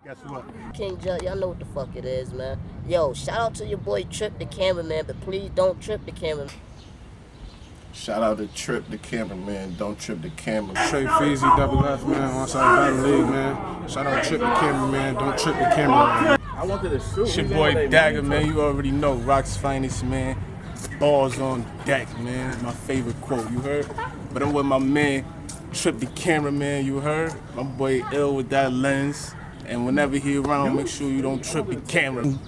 Guess what? King Judge, y'all know what the fuck it is, man. Yo, shout out to your boy Tripp The Cameraman, but please don't trip the cameraman. Shout out to Tripp The Cameraman. Don't trip the camera. Straight Feezy, double F, man. Onside Battle League, man. Shout out Tripp The Cameraman. Don't trip the camera. I wanted to shoot. It's your boy Dagger, man. You already know. Rock's finest, man. Balls on deck, man. My favorite quote, you heard? But I'm with my man, Tripp The Cameraman, you heard? My boy ill with that lens. And whenever he around, make sure you don't trip the camera.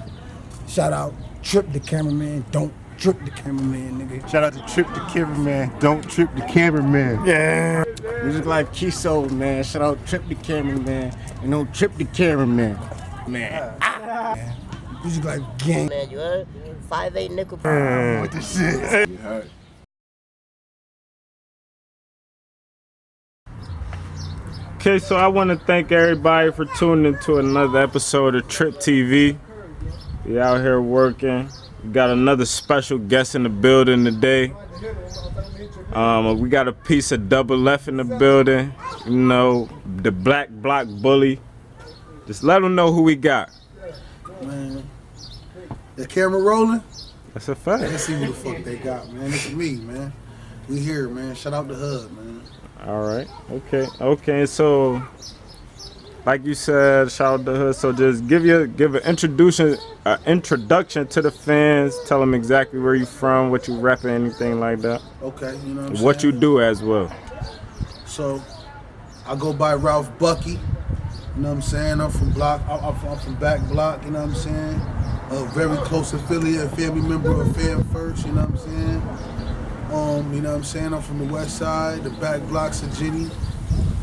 Shout out Tripp The Cameraman. Don't trip the cameraman, nigga. Shout out to Tripp The Cameraman. Don't trip the cameraman. Yeah. Music Life Kiso, man. Shout out Tripp The Cameraman. And don't trip the cameraman. Man. Music Life gang. Man, you heard? 5'8" nickel. What the shit? You heard. Okay, so I want to thank everybody for tuning into another episode of TrippTV. We out here working. We got another special guest in the building today. We got a piece of double F in the building. You know, the Black Block Bully. Just let them know who we got. Man, the camera rolling? That's a fact. Let's see who the fuck they got, man. It's me, man. We here, man. Shout out to HUD, man. All right. Okay. So, like you said, shout out to her. So just give an introduction to the fans. Tell them exactly where you from, what you rapping, anything like that. Okay, you know what I'm What saying? you do as well. So, I go by Ralph Buckey. You know what I'm saying? I'm from from back block. You know what I'm saying? A very close affiliate, family member of Fam First. You know what I'm saying? You know what I'm saying? I'm from the west side, the back blocks of Jenny.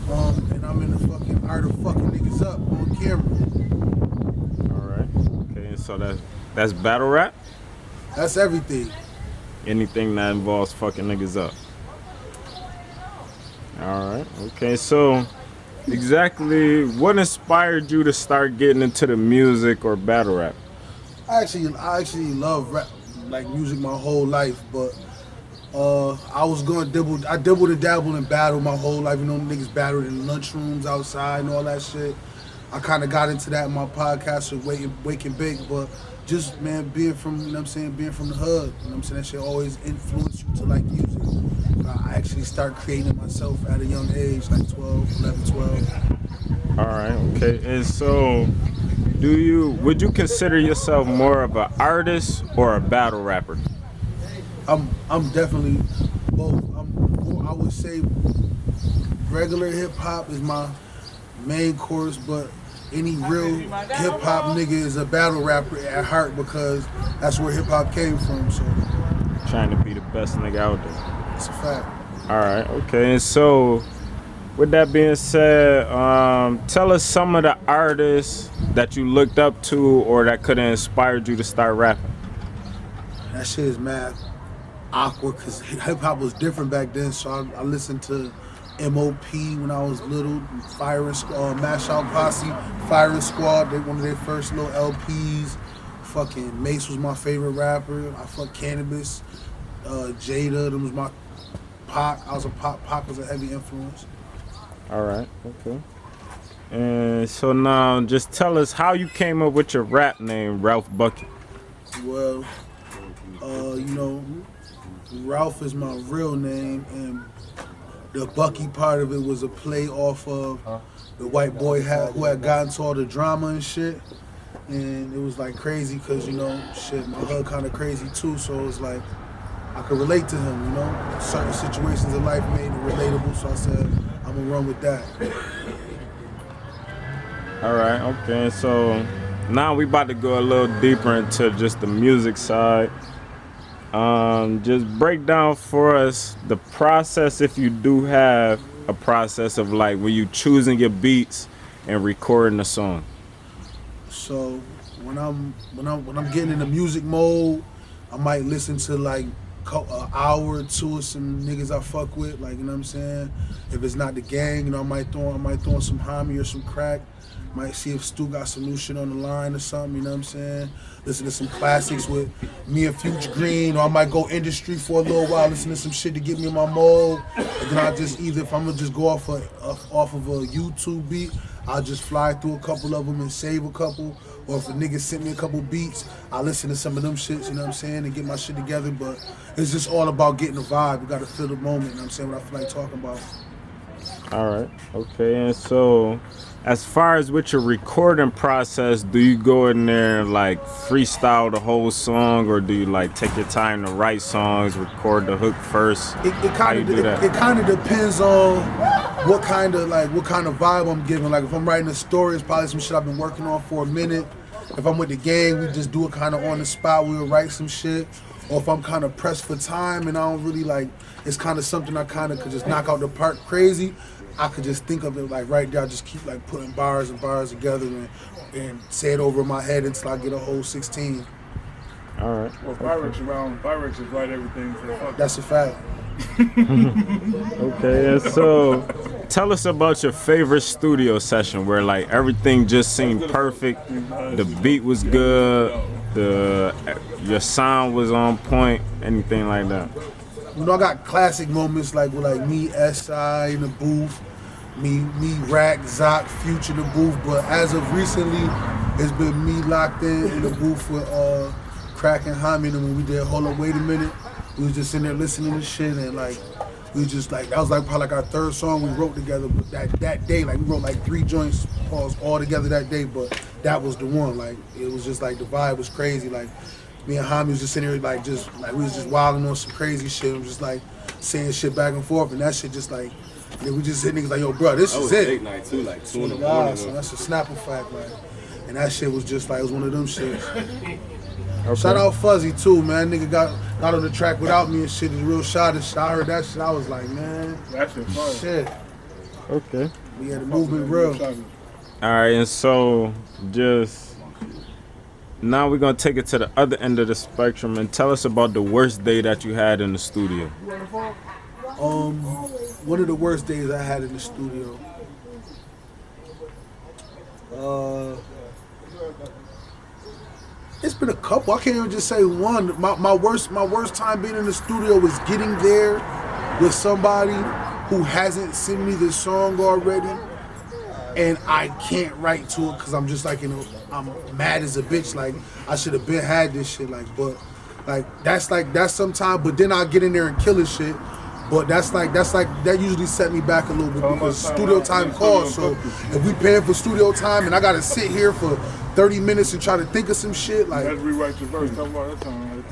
And I'm in the fucking art of fucking niggas up on camera. All right. Okay. So that's battle rap. That's everything. Anything that involves fucking niggas up. All right. Okay. So, exactly what inspired you to start getting into the music or battle rap? I actually love rap, like music my whole life, but I was going I dibbled and dabbled in battle my whole life. You know, niggas battled in lunchrooms outside and all that shit. I kind of got into that in my podcast with Wake and Bake, but just, man, being from, you know what I'm saying, being from the hood, you know what I'm saying, that shit always influenced you to like music. I actually started creating it myself at a young age, like 11, 12. All right. Okay. And so, would you consider yourself more of an artist or a battle rapper? I'm definitely both. I would say regular hip hop is my main course, but any real hip hop nigga is a battle rapper at heart because that's where hip hop came from. So Trying to be the best nigga out there. it's a fact. All right. Okay. And so, with that being said, tell us some of the artists that you looked up to or that could have inspired you to start rapping. That shit is mad awkward because hip hop was different back then. So I listened to MOP when I was little, Firing Squad, Mash Out Posse, Firing Squad. They one of their first little LPs. Fucking Mace was my favorite rapper. I fucked Cannabis, Jada. Them was my Pac. I was a Pac was a heavy influence. All right. Okay. And so now, just tell us how you came up with your rap name, Ralph Buckey. Well, you know, Ralph is my real name, and the Bucky part of it was a play off of the white boy who had gotten to all the drama and shit. And it was like crazy because, you know, shit, my hood kind of crazy too, so it was like I could relate to him, you know? Certain situations in life made it relatable, so I said, I'm gonna run with that. All right. Okay. So now we about to go a little deeper into just the music side. Just break down for us the process, if you do have a process of like when you choosing your beats and recording a song. So when I'm getting in the music mode, I might listen to like an hour or two of some niggas I fuck with, like, you know what I'm saying. If it's not the gang, you know, I might throw on some homie or some crack. Might see if Stu got some new shit on the line or something, you know what I'm saying? Listen to some classics with me and Future Green, or I might go industry for a little while, listen to some shit to get me in my mode. And then I just either, if I'm gonna just go off of a YouTube beat, I'll just fly through a couple of them and save a couple. Or if a nigga sent me a couple beats, I listen to some of them shits, you know what I'm saying, and get my shit together. But it's just all about getting the vibe. You gotta feel the moment, you know what I'm saying, what I feel like talking about. All right. Okay. And so, as far as with your recording process, do you go in there and like freestyle the whole song, or do you like take your time to write songs, record the hook first? It kind of depends on what kind of vibe I'm giving. Like if I'm writing a story, it's probably some shit I've been working on for a minute. If I'm with the gang, we just do it kind of on the spot. We'll write some shit. Or if I'm kind of pressed for time and I don't really like, it's kind of something I kind of could just knock out the park crazy. I could just think of it like right there. I just keep like putting bars and bars together and say it over in my head until I get a whole 16. All right. Well, Pyrex is write everything for the fuck. That's a fact. Okay, and so tell us about your favorite studio session where like everything just seemed perfect, the beat was good, your sound was on point, anything like that. You know, I got classic moments like with like me, S.I. in the booth, me, Rack, Zoc, Future in the booth. But as of recently, it's been me locked in the booth with Crack and Hyman. And when we did Hold Up, Wait a Minute, we was just in there listening to shit and like we just like that was like probably like our third song we wrote together. But that day, like we wrote like 3 joints all together that day. But that was the one. Like it was just like the vibe was crazy. Like. Me and Hami was just sitting here like we was just wilding on some crazy shit. And just like saying shit back and forth, and that shit just like, and then we just hit niggas like, yo, bro, this is it. Late night too, like 2 in the morning. So that's a snapper fact, like, and that shit was just like it was one of them shits. Okay. Shout out Fuzzy too, man. Nigga got on the track without me and shit. It's real shot and shit. I heard that shit. I was like, man, That shit fire. shit. Okay. We had the movement real. All right, and so just now we're gonna take it to the other end of the spectrum and tell us about the worst day that you had in the studio. One of the worst days I had in the studio. It's been a couple. I can't even just say one. My worst time being in the studio was getting there with somebody who hasn't sent me the song already, and I can't write to it because I'm just like, I'm mad as a bitch. Like I should have been had this shit. But that's sometime. But then I get in there and kill this shit. But that usually set me back a little bit because studio time calls. So if we paying for studio time and I gotta sit here for 30 minutes and try to think of some shit like. Let's rewrite your verse. Talk about that time.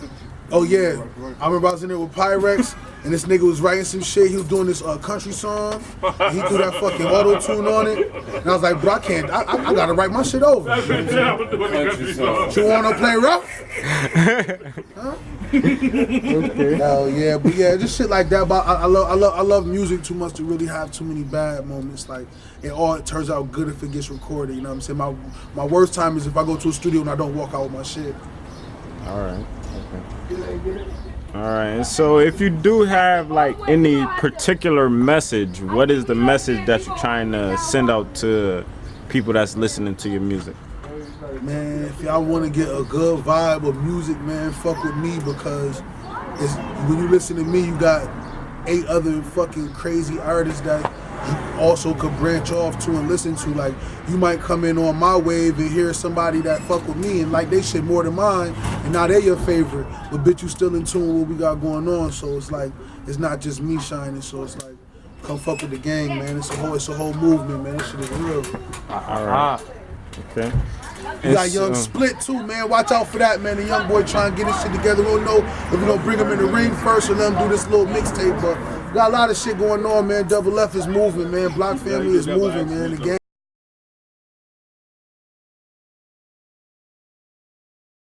Oh yeah, I remember I was in there with Pyrex and this nigga was writing some shit. He was doing this country song. And he threw that fucking auto tune on it, and I was like, bro, I can't. I gotta write my shit over. You wanna play rough? Huh? Okay. Hell yeah, but yeah, just shit like that. But I love music too much to really have too many bad moments. Like it turns out good if it gets recorded. You know what I'm saying? My worst time is if I go to a studio and I don't walk out with my shit. All right. Okay. All right. And so if you do have like any particular message, what is the message that you're trying to send out to people that's listening to your music? Man, if y'all want to get a good vibe of music, man, fuck with me because when you listen to me, you got 8 other fucking crazy artists that you also could branch off to and listen to. Like, you might come in on my wave and hear somebody that fuck with me and like they shit more than mine, and now they're your favorite, but bitch, you still in tune with what we got going on. So it's like, it's not just me shining. So it's like, come fuck with the gang, man. It's a whole movement, man. This shit is real. All right. Okay. You got Young Split too, man. Watch out for that, man. The young boy trying to get his shit together. We don't know if we're gonna bring him in the ring first or let him do this little mixtape, but we got a lot of shit going on, man. Double F is moving, man. Block Family is moving, man. The game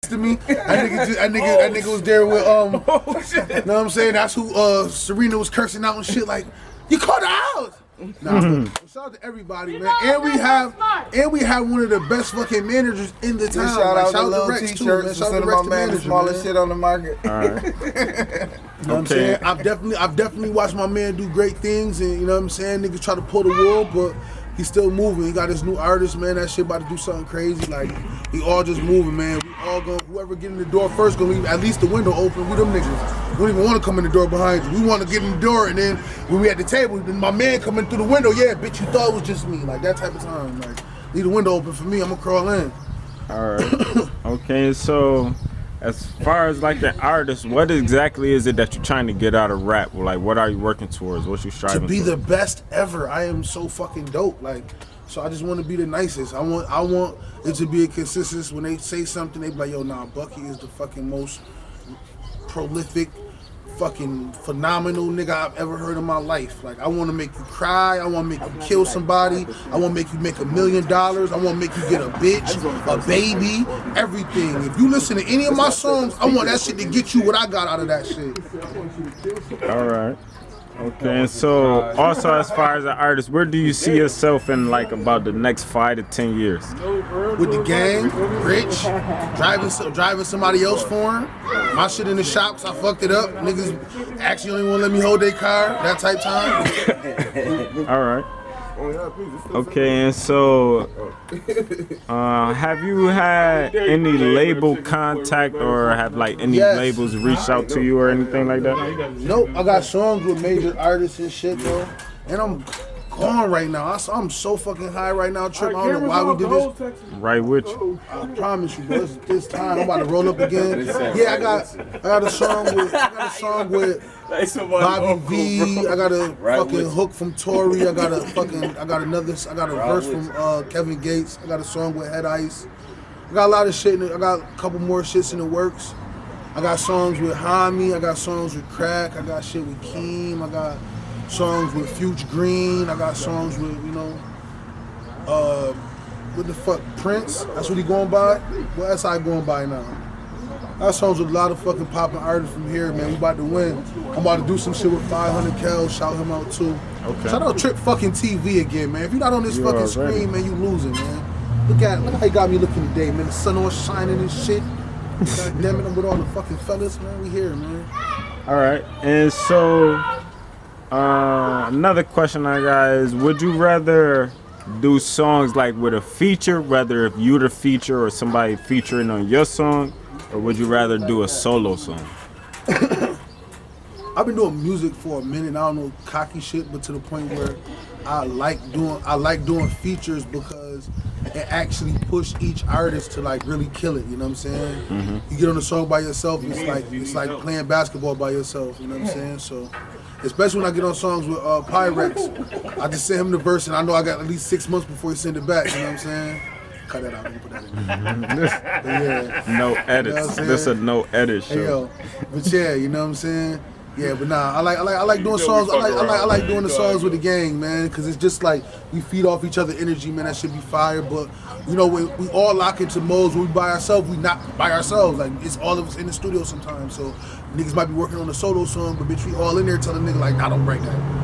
to me, that nigga was there with know what I'm saying? That's who Serena was cursing out and shit like, you caught her out. Nah, shout out to everybody, man. And we have one of the best fucking managers in the town. Shout out to Rex Little too, T-shirts man. and Shout out send to my Rex, man the smallest shit on the market. All right. You know what I'm saying? I've definitely watched my man do great things, and you know what I'm saying, niggas try to pull the wool, but He's still moving. He got his new artist, man. That shit about to do something crazy. Like, we all just moving, man. We all going, whoever get in the door first gonna leave at least the window open. We them niggas. We don't even want to come in the door behind you. We want to get in the door, and then when we at the table, then my man coming through the window, yeah, bitch, you thought it was just me. Like, that type of time. Like, leave the window open for me. I'm gonna crawl in. All right. Okay, so as far as like the artist, what exactly is it that you're trying to get out of rap? Like, what are you working towards? What you striving To be for? the best ever. I am so fucking dope. Like, so I just want to be the nicest. I want it to be a consistency. When they say something, they be like, yo, nah, Bucky is the fucking most prolific, fucking phenomenal nigga I've ever heard in my life. Like, I want to make you cry. I want to make you kill somebody. I want to make you make $1 million. I want to make you get a bitch, a baby, everything. If you listen to any of my songs, I want that shit to get you what I got out of that shit. All right. Okay, and so also as far as an artist, where do you see yourself in like about the next 5 to 10 years? With the gang, rich, driving somebody else for him. My shit in the shops, I fucked it up. Niggas actually don't even want to let me hold their car. That type time. All right. Okay, and so have you had any label contact or have like any Yes. labels reached out to you or anything like that? Nope, I got songs with major artists and shit, though. And I'm gone right now. I'm so fucking high right now, Tripp. I don't know why we did this. Right with you. I promise you, bro. It's this time. I'm about to roll up again. Yeah, I got a song with Bobby V. I got a fucking hook from Tory. I got a verse from Kevin Gates. I got a song with Head Ice. I got a lot of shit. I got a couple more shits in the works. I got songs with Hami. I got songs with Crack. I got shit with Keem. I got songs with Future Green. I got songs with, what the fuck, Prince? That's what he going by? What else I going by now? I got songs with a lot of fucking popping artists from here, man. We about to win. I'm about to do some shit with 500 Kel. Shout him out too. Okay. Shout out Tripp fucking TV again, man. If you're not on this You fucking already. screen, man, you losing, man. Look how he got me looking today, man. The sun all shining and shit. God damn it, I'm with all the fucking fellas, man. We here, man. All right, and so another question I got is, would you rather do songs like with a feature, whether if you the feature or somebody featuring on your song, or would you rather do a solo song? I've been doing music for a minute. I don't know cocky shit, but to the point where I like doing features because it actually push each artist to like really kill it. You know what I'm saying? Mm-hmm. You get on a song by yourself, it's like playing basketball by yourself. You know what I'm saying? So, especially when I get on songs with Pyrex, I just send him the verse, and I know I got at least 6 months before he send it back. You know what I'm saying? Cut that out. Don't put that in there. But yeah. No edits. saying? This a no edit show. Hey yo, but yeah, you know what I'm saying? Yeah, but nah, I like doing songs. I like doing the songs with the gang, man, because it's just like we feed off each other energy, man. That should be fire. But we all lock into modes when we by ourselves. We not by ourselves. Like it's all of us in the studio sometimes. So niggas might be working on a solo song, but bitch, we all in there telling nigga like, nah, don't break that.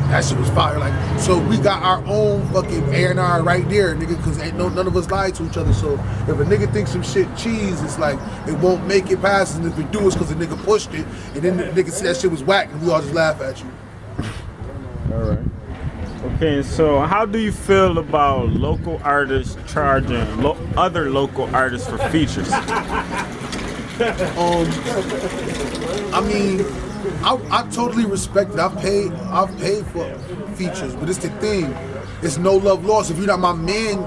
That shit was fire. Like, so we got our own fucking A&R right there, nigga, because none of us lied to each other. So if a nigga thinks some shit cheese, it's like it won't make it past. And if it do, it's because the nigga pushed it, and then the nigga said that shit was whack, and we all just laugh at you. All right. Okay, so how do you feel about local artists charging other local artists for features? I mean, I totally respect it. I've paid for features, but it's the thing. It's no love lost. If you're not my man,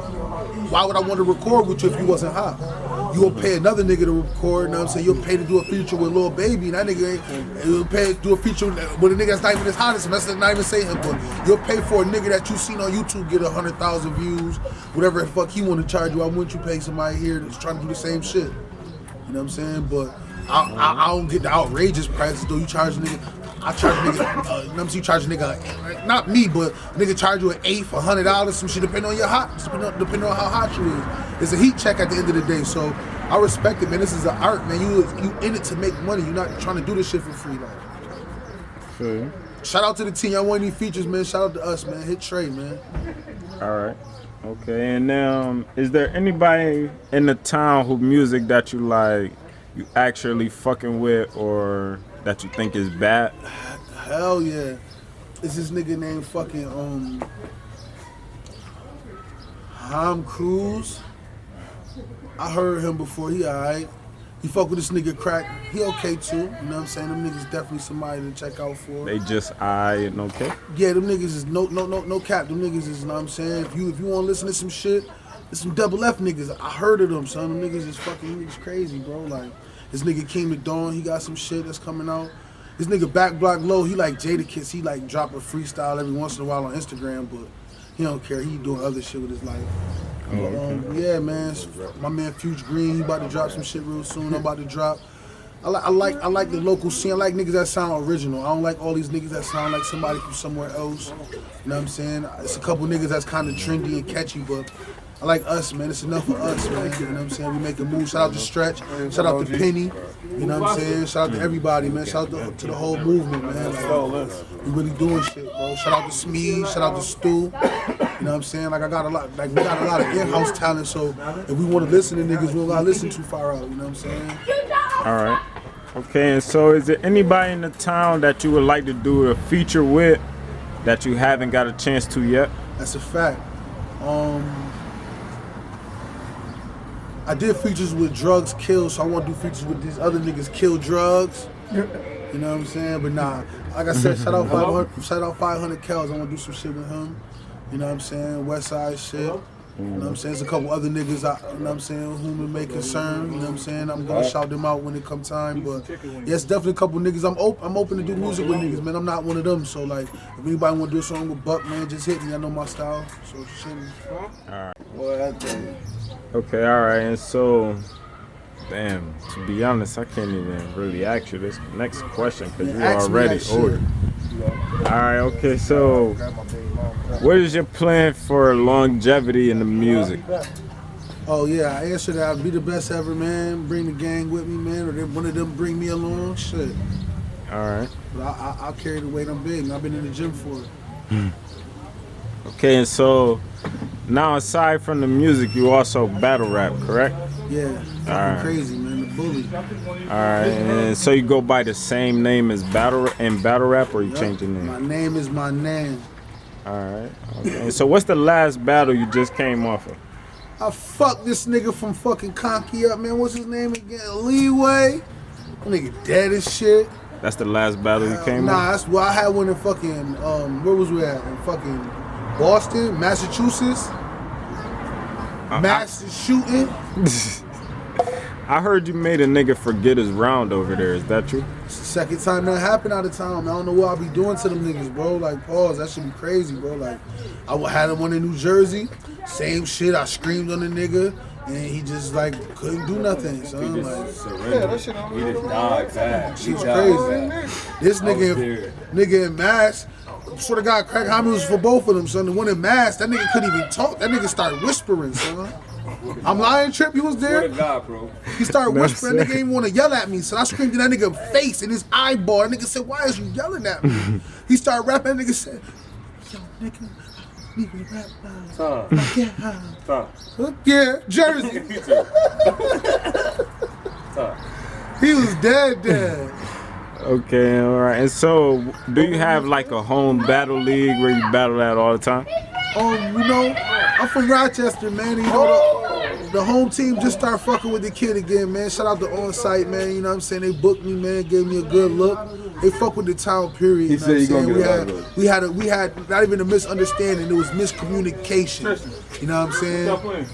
why would I want to record with you if you wasn't hot? You'll pay another nigga to record, you know what I'm saying? You'll pay to do a feature with Lil Baby, and that nigga you'll pay to do a feature with a nigga that's not even as hot as him. That's not even saying him, but you'll pay for a nigga that you seen on YouTube get 100,000 views, whatever the fuck he want to charge you. Why wouldn't you pay somebody here that's trying to do the same shit? You know what I'm saying? But I don't get the outrageous prices though. You charge a nigga, I charge a nigga, you know what I'm saying? You charge a nigga, not me, but nigga charge you an eighth, $100, some shit, depending on your hot, depending on how hot you is. It's a heat check at the end of the day, so I respect it, man. This is an art, man. You in it to make money. You're not trying to do this shit for free, like. Sure. Shout out to the team. Y'all want any features, man? Shout out to us, man. Hit Trey, man. All right. Okay, and is there anybody in the town who music that you like, you actually fucking with, or that you think is bad? Hell yeah. It's this nigga named fucking Tom Cruise. I heard him before. He alright. He fuck with this nigga Crack. He okay too. You know what I'm saying? Them niggas definitely somebody to check out for. They just and okay. Yeah, them niggas is no cap. Them niggas is, you know what I'm saying? If you want to listen to some shit, there's some double F niggas. I heard of them, son. Them niggas is fucking niggas crazy, bro. Like, this nigga King the Dawn, he got some shit that's coming out. This nigga Back Block Low, he like Jadakiss. He like drop a freestyle every once in a while on Instagram, but he don't care. He doing other shit with his life. Yeah, man. My man Fuge Green, he about to drop some shit real soon. I'm about to drop. I like the local scene. I like niggas that sound original. I don't like all these niggas that sound like somebody from somewhere else. You know what I'm saying? It's a couple niggas that's kind of trendy and catchy, but I like us, man. It's enough for us, man. You know what I'm saying? We make a move. Shout out to Stretch. Shout out to Penny. You know what I'm saying? Shout out to everybody, man. Shout out to the whole movement, man. Like, we really doing shit, bro. Shout out to Smeed. Shout out to Stu. You know what I'm saying? Like, we got a lot of in-house talent, so if we want to listen to niggas, we don't gotta listen too far out. You know what I'm saying? All right. Okay, and so is there anybody in the town that you would like to do a feature with that you haven't got a chance to yet? That's a fact. I did features with Drugs Kill, so I want to do features with these other niggas Kill Drugs. You know what I'm saying? But nah, like I said, shout out 500 Kells. I want to do some shit with him. You know what I'm saying? West Side shit. You know what I'm saying? There's a couple other niggas, you know what I'm saying, whom it may concern. You know what I'm saying? I'm gonna shout them out when it come time. But yeah, it's definitely a couple niggas. I'm open to do music with niggas, man. I'm not one of them. So like, if anybody want to do a song with Buck, man, just hit me. I know my style. So shit. All right. Boy, I think. Okay, all right, and so, damn, to be honest, I can't even really ask you this next question because you already older. All right, okay, so what is your plan for longevity in the music? Oh yeah, I answered that. I'll be the best ever, man. Bring the gang with me, man, or one of them bring me along. Shit. All right. But I'll carry the weight. I'm big, and I've been in the gym for it. Okay, and so now aside from the music, you also battle rap, correct? Yeah, fucking crazy, man. The bully. All right, and so you go by the same name as battle rap, or you change your name? My name is my name. All right. Okay. And so what's the last battle you just came off of? I fucked this nigga from fucking Conky up, man. What's his name again? Leeway. That nigga dead as shit. That's the last battle you came off? Nah, that's well, I had one in fucking where was we at? In fucking Boston, Massachusetts. Mass shooting. I heard you made a nigga forget his round over there. Is that true? It's the second time that happened out of town. I don't know what I'll be doing to them niggas, bro. Like, pause. That should be crazy, bro. Like, I had one in New Jersey. Same shit. I screamed on the nigga, and he just like couldn't do nothing. So I'm like, That shit on me. shit's crazy. This nigga in Mass. Swear to God, Crack Homie was for both of them, son. The one in Mass, that nigga couldn't even talk. That nigga started whispering, son. I'm lying, Tripp. You was there? Swear to God, bro. He started whispering. That nigga didn't even want to yell at me, so I screamed in that nigga face and his eyeball. That nigga said, "Why is you yelling at me?" He started rapping. That nigga said, "Yo, nigga, leave me rap now." Yeah, Jersey. He was dead. Okay, all right. And so, do you have like a home battle league where you battle at all the time? You know, I'm from Rochester, man. You know, the home team just started fucking with the kid again, man. Shout out to On Site, man. You know what I'm saying? They booked me, man. Gave me a good look. They fuck with the town, period. He said he gonna get a we had not even a misunderstanding. It was miscommunication. You know what I'm saying?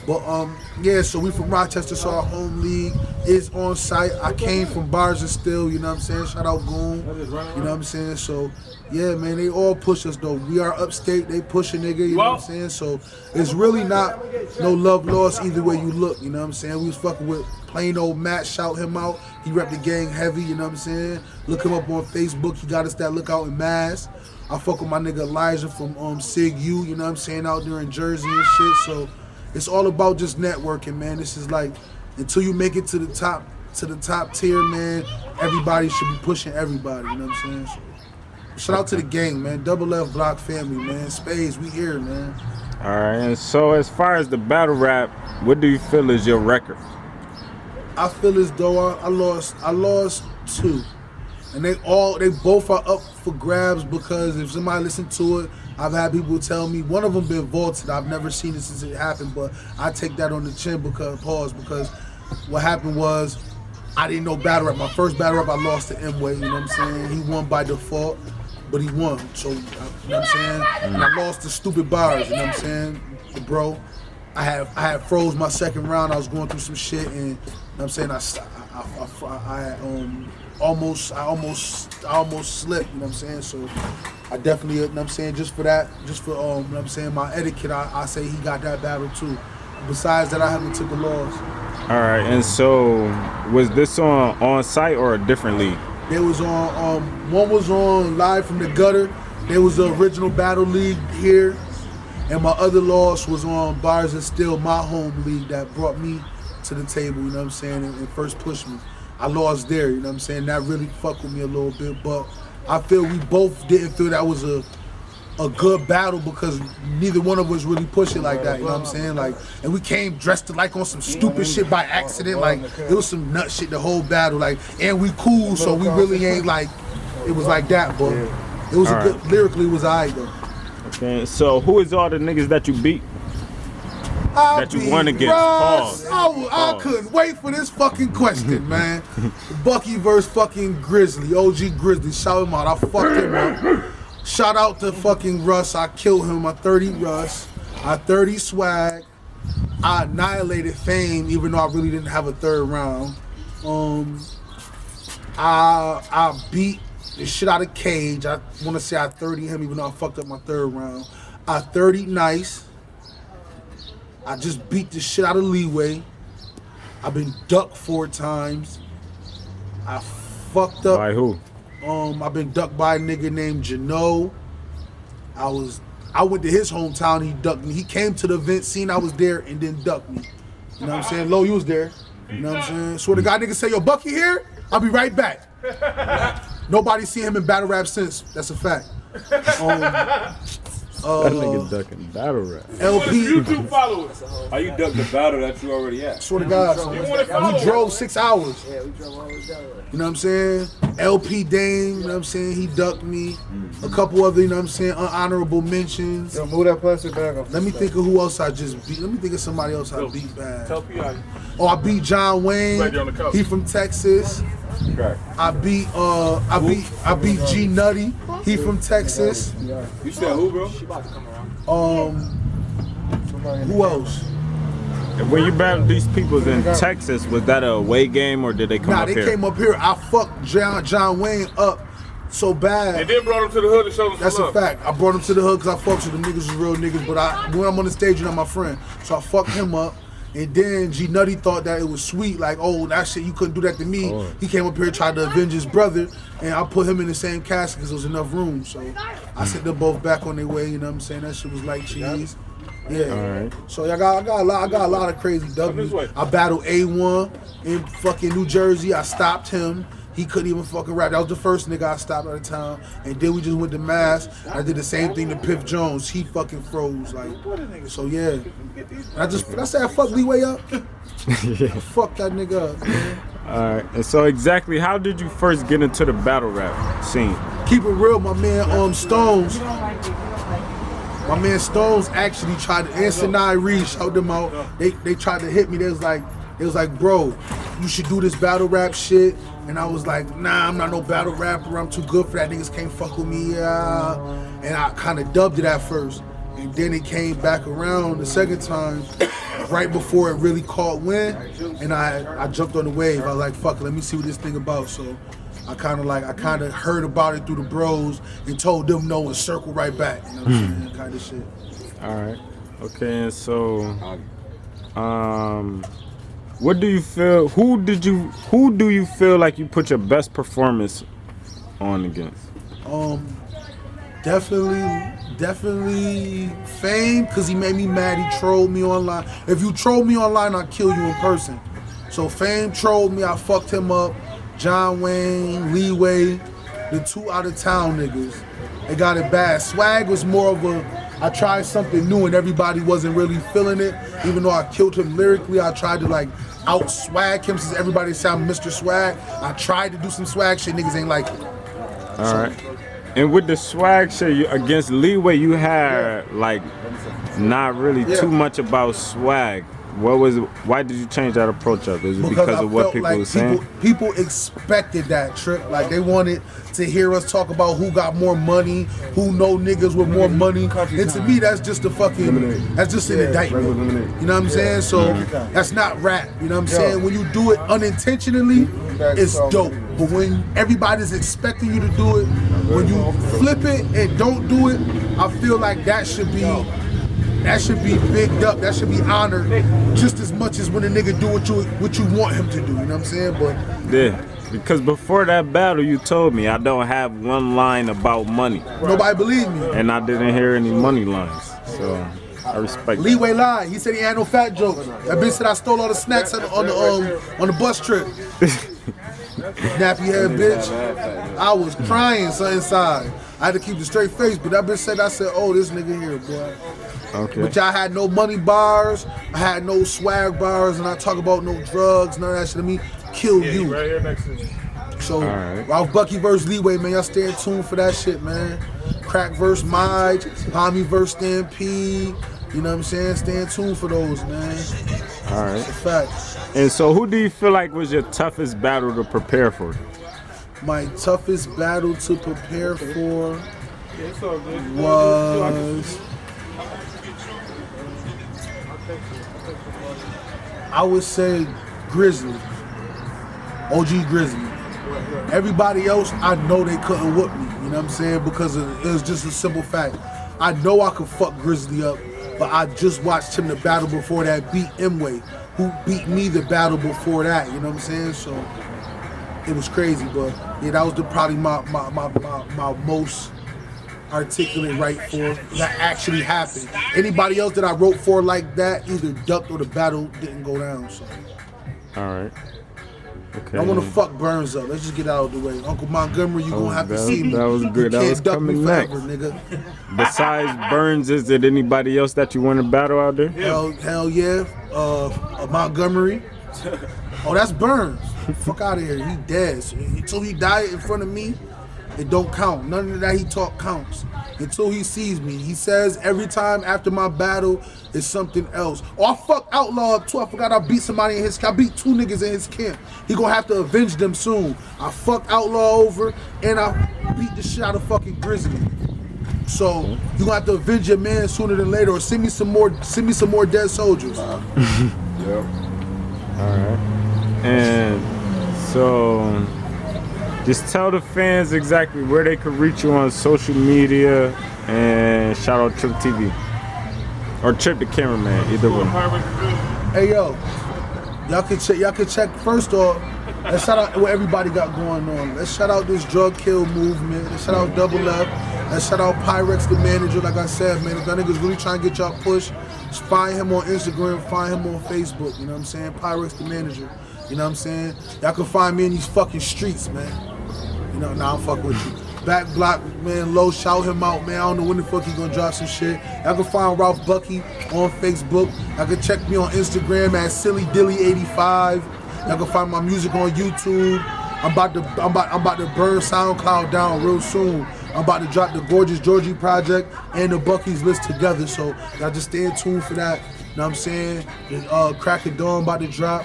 But yeah. So we from Rochester, so our home league is On Site. I came from Bars and Still. You know what I'm saying? Shout out Goon. You know what I'm saying? So. Yeah, man, they all push us though. We are upstate, they push a nigga, you know what I'm saying? So it's really not no love lost either way you look, you know what I'm saying? We was fucking with plain old Matt, shout him out. He rep the gang heavy, you know what I'm saying? Look him up on Facebook, he got us that Lookout in Mass. I fuck with my nigga Elijah from Sig U, you know what I'm saying, out there in Jersey and shit. So it's all about just networking, man. This is like, until you make it to the top tier, man, everybody should be pushing everybody, you know what I'm saying? So, shout out to the gang, man. Double F Block family, man. Spades, we here, man. All right, and so as far as the battle rap, what do you feel is your record? I feel as though I lost 2. And they both are up for grabs because if somebody listen to it, I've had people tell me, one of them been vaulted. I've never seen it since it happened, but I take that on the chin because what happened was I didn't know battle rap. My first battle rap, I lost to M-Way, you know what I'm saying? He won by default, but he won. So, you know what I'm saying? And I lost to Stupid Bars, you know what I'm saying? The bro. I had froze my second round. I was going through some shit, and you know what I'm saying? I almost slipped, you know what I'm saying? So I definitely, you know what I'm saying, just for you know what I'm saying, my etiquette, I say he got that battle too. Besides that, I haven't took a loss. All right, and so was this on site or a different league? They was on, one was on Live from the Gutter. There was the original battle league here. And my other loss was on Bars and Steel, my home league that brought me to the table, you know what I'm saying, and first pushed me. I lost there, you know what I'm saying? That really fucked with me a little bit, but I feel we both didn't feel that was a good battle because neither one of us really pushed it like that, you know what I'm saying? Like, and we came dressed like on some stupid shit by accident, like it was some nut shit the whole battle, like, and we cool, so we really ain't like, it was like that, but it was a good, lyrically it was alright though. Okay, so who is all the niggas that you beat? That you won against? Pause. I couldn't wait for this fucking question, man. Bucky versus fucking Grizzly, OG Grizzly. Shout him out. I fucked him up. Shout out to fucking Russ. I killed him. I 30 Russ. I 30 Swag. I annihilated Fame, even though I really didn't have a third round. I beat the shit out of Cage. I want to say I 30 him, even though I fucked up my third round. I 30 Nice. I just beat the shit out of Leeway. I've been ducked 4 times. I fucked up. By who? I've been ducked by a nigga named Jano. I went to his hometown, he ducked me. He came to the event, seen I was there, and then ducked me. You know what I'm saying? Lo, you was there. You know what I'm saying? Swear to God, niggas say, yo, Bucky here? I'll be right back. Nobody seen him in battle rap since. That's a fact. That nigga ducking battle rap. LP. YouTube followers. How you duck the battle that you already at? Swear to God, son. We drove 6 hours. Yeah, we drove all the way down. You know what I'm saying? LP Dame, you know what I'm saying? He ducked me. A couple other, you know what I'm saying, unhonorable mentions. Yo, move that plastic bag off. Let me think of who else I just beat. Let me think of somebody else I beat bad. Tell P.I. Oh, I beat John Wayne. Right there on the couch. He from Texas. Right. I beat G Nutty. He from Texas. You said who, bro? Who else? And when you battled these people in Texas, was that a away game or did they come Nah, up they here? came up here. I fucked John Wayne up so bad. And then brought him to the hood and showed him That's some a love. fact. I brought him to the hood because I fucked with the niggas was real niggas. But when I'm on the stage, you're not my friend. So I fucked him up. And then G Nutty thought that it was sweet, like, oh, that shit, you couldn't do that to me. Oh. He came up here, tried to avenge his brother, and I put him in the same casket because there was enough room. So I sent them both back on their way, you know what I'm saying? That shit was like cheese. Yeah. All right. So I got a lot of crazy W's. I battled A1 in fucking New Jersey. I stopped him. He couldn't even fucking rap. That was the first nigga I stopped out of town. And then we just went to Mass. I did the same thing to Piff Jones. He fucking froze. Like, so yeah. I said I fucked Leeway up. Yeah. Fuck that nigga up, man. All right. And so exactly, how did you first get into the battle rap scene? Keep it real, my man Stones. My man Stones actually tried to, and Sinai Reed, shout them out. They tried to hit me. They was like, bro, you should do this battle rap shit. And I was like, nah, I'm not no battle rapper. I'm too good for that. Niggas can't fuck with me. And I kind of dubbed it at first. And then it came back around the second time, right before it really caught wind. And I jumped on the wave. I was like, fuck it, let me see what this thing about. So I kind of heard about it through the bros and told them no and circle right back. You know what I'm saying? Kind of shit. All right. Okay, and so, what do you feel? Who do you feel like you put your best performance on against? Definitely Fame, because he made me mad. He trolled me online. If you troll me online, I'll kill you in person. So Fame trolled me. I fucked him up. John Wayne, Leeway, the 2 out of town niggas. They got it bad. Swag was more of I tried something new and everybody wasn't really feeling it. Even though I killed him lyrically, I tried to like out-swag him since everybody sound Mr. Swag. I tried to do some swag shit, niggas ain't like it. All right. And with the swag shit against Leeway, you had like not really too much about swag. What was? Why did you change that approach up? Is it because of what people were saying? People expected that, Tripp. Like they wanted to hear us talk about who got more money, who know niggas with more money. And to me, that's just a fucking, that's just an indictment. You know what I'm saying? So that's not rap. You know what I'm saying? When you do it unintentionally, it's dope. But when everybody's expecting you to do it, when you flip it and don't do it, I feel like that should be bigged up. That should be honored just as much as when a nigga do what you want him to do. You know what I'm saying? But yeah, because before that battle, you told me I don't have one line about money. Nobody believed me. And I didn't hear any money lines. So I respect Leeway lied. He said he had no fat jokes. That bitch said I stole all the snacks on the bus trip. Nappy head bitch. I was crying inside. I had to keep a straight face, but that bitch said, I said, oh, this nigga here, boy. Okay. But y'all had no money bars, I had no swag bars, and I talk about no drugs, none of that shit. I mean, kill you. Right here next to me. So, Ralph Buckey versus Leeway, man, y'all stay tuned for that shit, man. Crack versus Mige, Homie versus Stampede. You know what I'm saying? Stay tuned for those, man. All right. It's a fact. And so who do you feel like was your toughest battle to prepare for? My toughest battle to prepare for was, I would say Grizzly, OG Grizzly. Everybody else, I know they couldn't whoop me, you know what I'm saying? Because it was just a simple fact. I know I could fuck Grizzly up, but I just watched him the battle before that beat Mway, who beat me the battle before that, you know what I'm saying? So it was crazy, but yeah, that was probably my most articulate right for that actually happened. Anybody else that I wrote for like that either ducked or the battle didn't go down. So. All right. Okay. I want to fuck Burns up. Let's just get out of the way. Uncle Montgomery, you gonna have to see me. That was good. That was coming next. Nigga. Besides Burns, is there anybody else that you want to battle out there? Hell yeah. Montgomery. Oh, that's Burns. Fuck out of here. He dead. So until he died in front of me, it don't count. None of that he talk counts. Until he sees me. He says every time after my battle, it's something else. Oh, I fucked Outlaw up too. I forgot I beat somebody in his camp. I beat 2 niggas in his camp. He gonna have to avenge them soon. I fucked Outlaw over and I beat the shit out of fucking Grizzly. So you gonna have to avenge your man sooner than later, or send me some more dead soldiers. Yep. Alright. And so just tell the fans exactly where they could reach you on social media, and shout out TrippTV. Or Tripp The Cameraman, either one. Hey yo, y'all can check first off. Let's shout out what everybody got going on. Let's shout out this drug kill movement. Let's shout out Double F. Let's shout out Pyrex the manager. Like I said, man, if that nigga's really trying to get y'all pushed, just find him on Instagram, find him on Facebook. You know what I'm saying? Pyrex the manager. You know what I'm saying? Y'all can find me in these fucking streets, man. You know, nah, I'm fucking with you. Back block, man, Low, shout him out, man. I don't know when the fuck he gonna drop some shit. Y'all can find Ralph Buckey on Facebook. Y'all can check me on Instagram at SillyDilly85. Y'all can find my music on YouTube. I'm about to burn SoundCloud down real soon. I'm about to drop the Gorgeous Georgie project and the Bucky's list together. So y'all just stay tuned for that. You know what I'm saying? Crack of Dawn about to drop.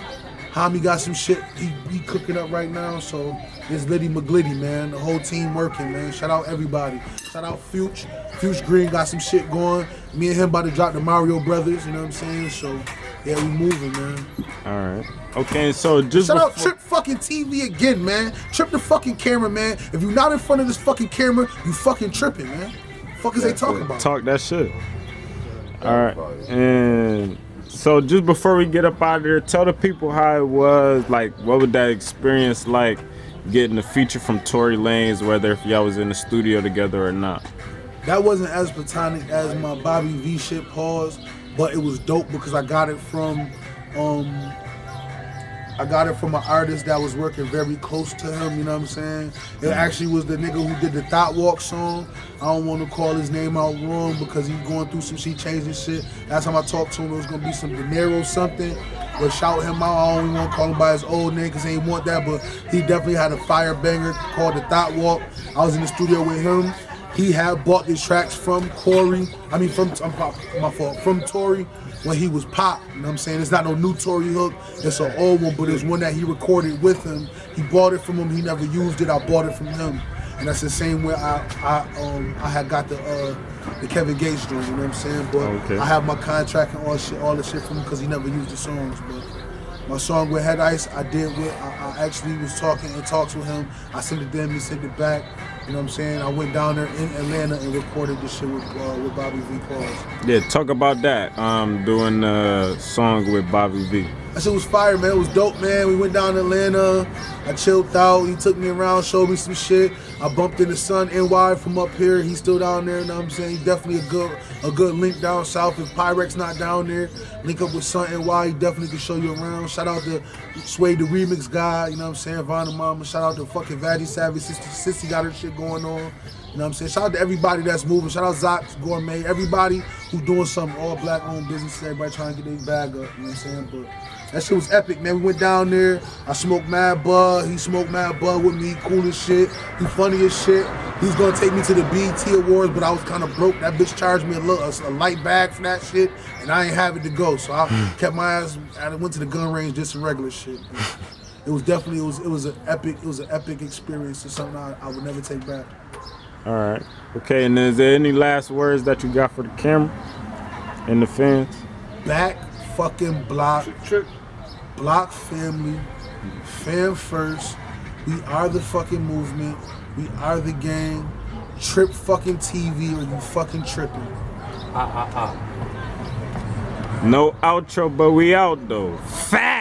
Homie got some shit he cooking up right now, so it's Liddy McGlitty, man. The whole team working, man. Shout out everybody. Shout out Fuchs. Fuchs Green got some shit going. Me and him about to drop the Mario Brothers, you know what I'm saying? So, yeah, we moving, man. All right. Okay, so just shout out Tripp fucking TV again, man. Tripp the fucking cameraman. If you're not in front of this fucking camera, you fucking tripping, man. Fuck is they talking about? Talk that shit. All right, and so just before we get up out of there, tell the people how it was, like, what was that experience like getting a feature from Tory Lanez, whether if y'all was in the studio together or not? That wasn't as platonic as my Bobby V shit, pause, but it was dope because I got it from an artist that was working very close to him, you know what I'm saying? It actually was the nigga who did the Thought Walk song. I don't want to call his name out wrong because he's going through some shit, changing shit. Last time I talked to him, it was going to be some De Niro something. But shout him out. I don't even want to call him by his old name because he ain't want that. But he definitely had a fire banger called The Thought Walk. I was in the studio with him. He had bought these tracks from Tory when he was Pop. You know what I'm saying? It's not no new Tory hook. It's an old one, but it's one that he recorded with him. He bought it from him. He never used it. I bought it from him. And that's the same way I had got the Kevin Gates joint, you know what I'm saying? But Okay. I have my contract and all the shit from him because he never used the songs. But my song with Head Ice, I actually was talking and talked with him. I sent it to him, he sent it back. You know what I'm saying? I went down there in Atlanta and recorded this shit with Bobby V. Pause. Yeah, talk about that. Doing a song with Bobby V. That shit was fire, man. It was dope, man. We went down to Atlanta. I chilled out. He took me around, showed me some shit. I bumped into Son NY from up here. He's still down there, you know what I'm saying? He's definitely a good link down south. If Pyrex not down there, link up with Son NY. He definitely can show you around. Shout out to Sway, the remix guy, you know what I'm saying? Vanna Mama. Shout out to fucking Vadi Savage. Sissy got her shit going on. You know what I'm saying? Shout out to everybody that's moving. Shout out Zox, Gourmet, everybody who doing something, all black owned businesses, everybody trying to get their bag up, you know what I'm saying? But that shit was epic, man. We went down there. I smoked mad bud. He smoked mad bud with me. Cool as shit. He funny as shit. He was gonna take me to the BET Awards, but I was kind of broke. That bitch charged me a light bag for that shit, and I ain't have it to go. So I kept my ass. I went to the gun range, did some regular shit. It was definitely it was an epic experience. It's something I would never take back. All right. Okay, and is there any last words that you got for the camera and the fans? Back fucking block. Block family. Fam first. We are the fucking movement. We are the gang. Tripp fucking TV or you fucking tripping. No outro, but we out though. Fat.